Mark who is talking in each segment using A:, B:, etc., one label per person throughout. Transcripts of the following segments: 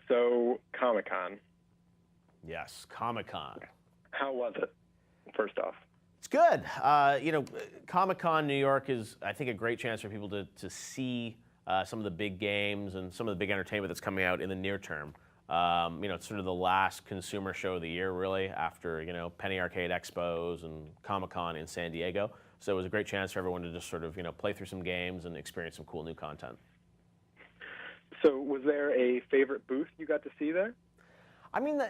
A: So, Comic-Con.
B: Yes, Comic-Con.
A: How was it, first off?
B: It's good. Comic-Con New York is, I think, a great chance for people to see some of the big games and some of the big entertainment that's coming out in the near term. It's sort of the last consumer show of the year, really, after, Penny Arcade Expos and Comic-Con in San Diego. So it was a great chance for everyone to just sort of, play through some games and experience some cool new content.
A: So was there a favorite booth you got to see there?
B: I mean,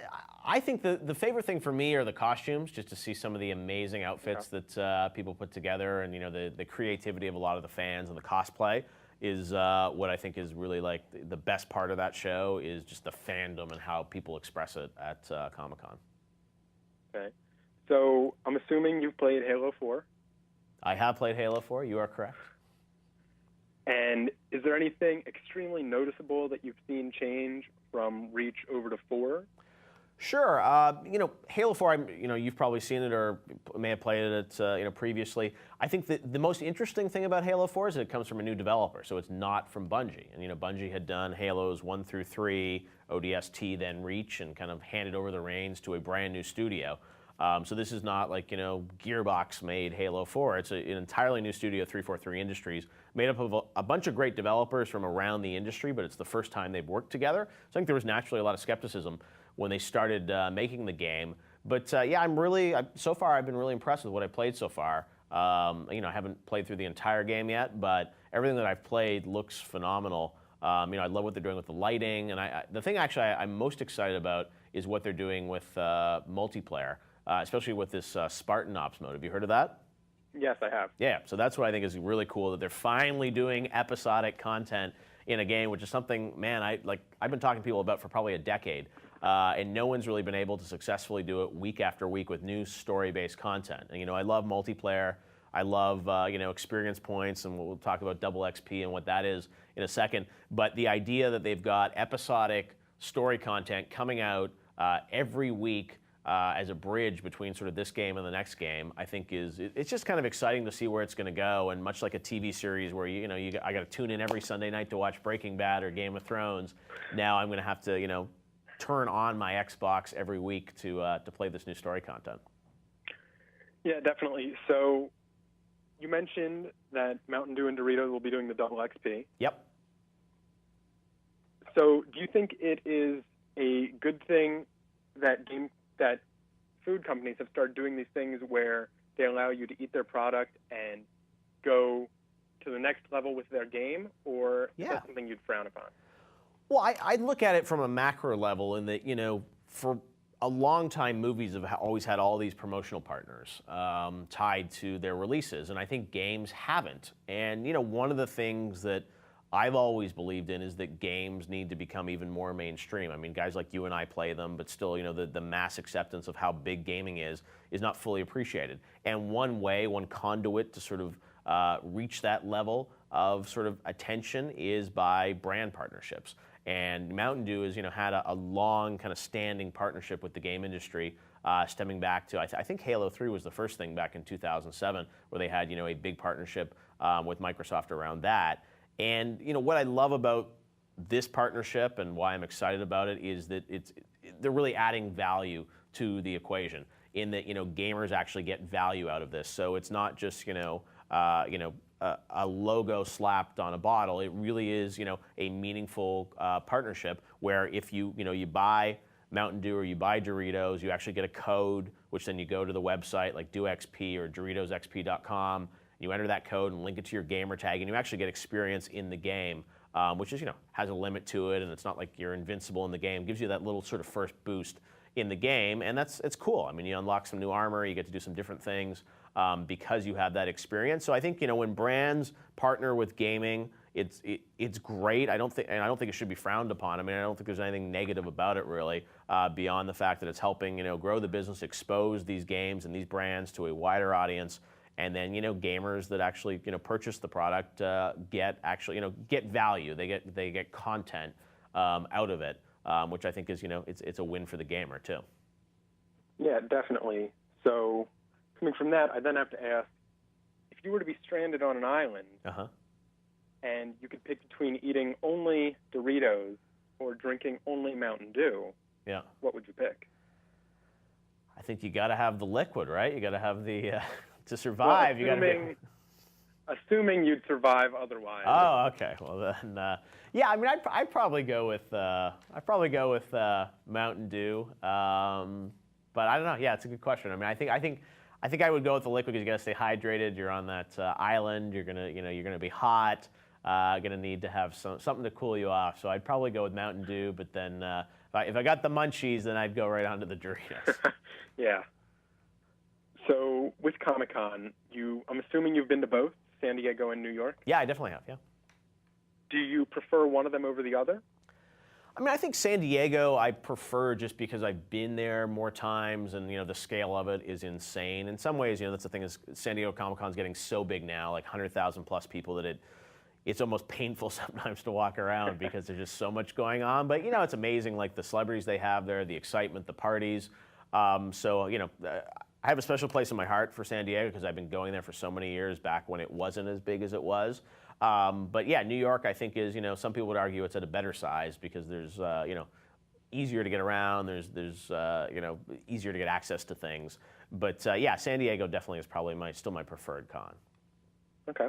B: I think the favorite thing for me are the costumes, just to see some of the amazing outfits that people put together, and the creativity of a lot of the fans and the cosplay is what I think is really like the best part of that show is just the fandom and how people express it at Comic-Con.
A: Okay, so I'm assuming you've played Halo 4.
B: I have played Halo 4. You are correct.
A: And is there anything extremely noticeable that you've seen change from Reach over to 4?
B: Sure. Halo 4, you've probably seen it or may have played it, previously. I think that the most interesting thing about Halo 4 is that it comes from a new developer, so it's not from Bungie. And, Bungie had done Halos 1 through 3, ODST, then Reach, and kind of handed over the reins to a brand new studio. So this is not like, Gearbox made Halo 4. It's an entirely new studio, 343 Industries, made up of a bunch of great developers from around the industry, but it's the first time they've worked together. So I think there was naturally a lot of skepticism when they started making the game. But so far I've been really impressed with what I've played so far. I haven't played through the entire game yet, but everything that I've played looks phenomenal. I love what they're doing with the lighting, and the thing actually I'm most excited about is what they're doing with multiplayer. Especially with this Spartan Ops mode. Have you heard of that?
A: Yes, I have.
B: Yeah, so that's what I think is really cool, that they're finally doing episodic content in a game, which is something, man, I've been talking to people about for probably a decade, and no one's really been able to successfully do it week after week with new story-based content. And, I love multiplayer. I love, experience points, and we'll talk about double XP and what that is in a second. But the idea that they've got episodic story content coming out every week as a bridge between sort of this game and the next game, I think it's just kind of exciting to see where it's going to go. And much like a TV series where I got to tune in every Sunday night to watch Breaking Bad or Game of Thrones, now I'm going to have to turn on my Xbox every week to play this new story content.
A: Yeah, definitely. So you mentioned that Mountain Dew and Doritos will be doing the double XP.
B: Yep.
A: So do you think it is a good thing that food companies have started doing these things where they allow you to eat their product and go to the next level with their game, or is that something you'd frown upon?
B: Well, I look at it from a macro level in that, for a long time, movies have always had all these promotional partners tied to their releases, and I think games haven't. And, one of the things that I've always believed in is that games need to become even more mainstream. I mean, guys like you and I play them, but still, the mass acceptance of how big gaming is not fully appreciated. And one conduit to sort of reach that level of sort of attention is by brand partnerships. And Mountain Dew has, had a long kind of standing partnership with the game industry, stemming back to, I think Halo 3 was the first thing back in 2007, where they had, a big partnership with Microsoft around that. And what I love about this partnership and why I'm excited about it is that they're really adding value to the equation in that gamers actually get value out of this. So it's not just a logo slapped on a bottle. It really is a meaningful partnership where if you buy Mountain Dew or you buy Doritos, you actually get a code, which then you go to the website like DewXP or DoritosXP.com. You enter that code and link it to your gamer tag, and you actually get experience in the game, which is, has a limit to it, and it's not like you're invincible in the game. It gives you that little sort of first boost in the game, and it's cool. I mean, you unlock some new armor, you get to do some different things because you have that experience. So I think, when brands partner with gaming, it's great. I don't think it should be frowned upon. I mean, I don't think there's anything negative about it really, beyond the fact that it's helping, grow the business, expose these games and these brands to a wider audience. And then, gamers that actually, purchase the product get value. They get content out of it, which I think is, it's a win for the gamer too.
A: Yeah, definitely. So coming from that, I then have to ask, if you were to be stranded on an island and you could pick between eating only Doritos or drinking only Mountain Dew,
B: Yeah.
A: what would you pick?
B: I think you got to have the liquid, right? You got to have the to survive. You got to.
A: Assuming you'd survive otherwise.
B: Oh, okay. Well then, yeah. I mean, I'd probably go with Mountain Dew. But I don't know. Yeah, it's a good question. I mean, I think I would go with the liquid because you got to stay hydrated. You're on that island. You're gonna be hot. Gonna need to have something to cool you off. So I'd probably go with Mountain Dew. But then if I got the munchies, then I'd go right onto the Doritos.
A: Yeah. So with Comic-Con, I'm assuming you've been to both, San Diego and New York?
B: Yeah, I definitely have, yeah.
A: Do you prefer one of them over the other?
B: I mean, I think San Diego I prefer just because I've been there more times and, the scale of it is insane. In some ways, that's the thing is San Diego Comic-Con is getting so big now, like 100,000 plus people that it's almost painful sometimes to walk around because there's just so much going on. But, it's amazing, like the celebrities they have there, the excitement, the parties. I have a special place in my heart for San Diego because I've been going there for so many years back when it wasn't as big as it was. But yeah, New York I think is, some people would argue it's at a better size because there's, easier to get around. There's easier to get access to things. But yeah, San Diego definitely is probably still my preferred con.
A: Okay.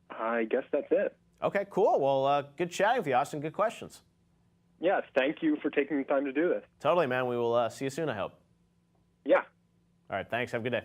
A: I guess that's it.
B: Okay, cool. Well, good chatting with you, Austin. Good questions.
A: Yes, thank you for taking the time to do this.
B: Totally, man. We will see you soon, I hope.
A: Yeah.
B: All right, thanks. Have a good day.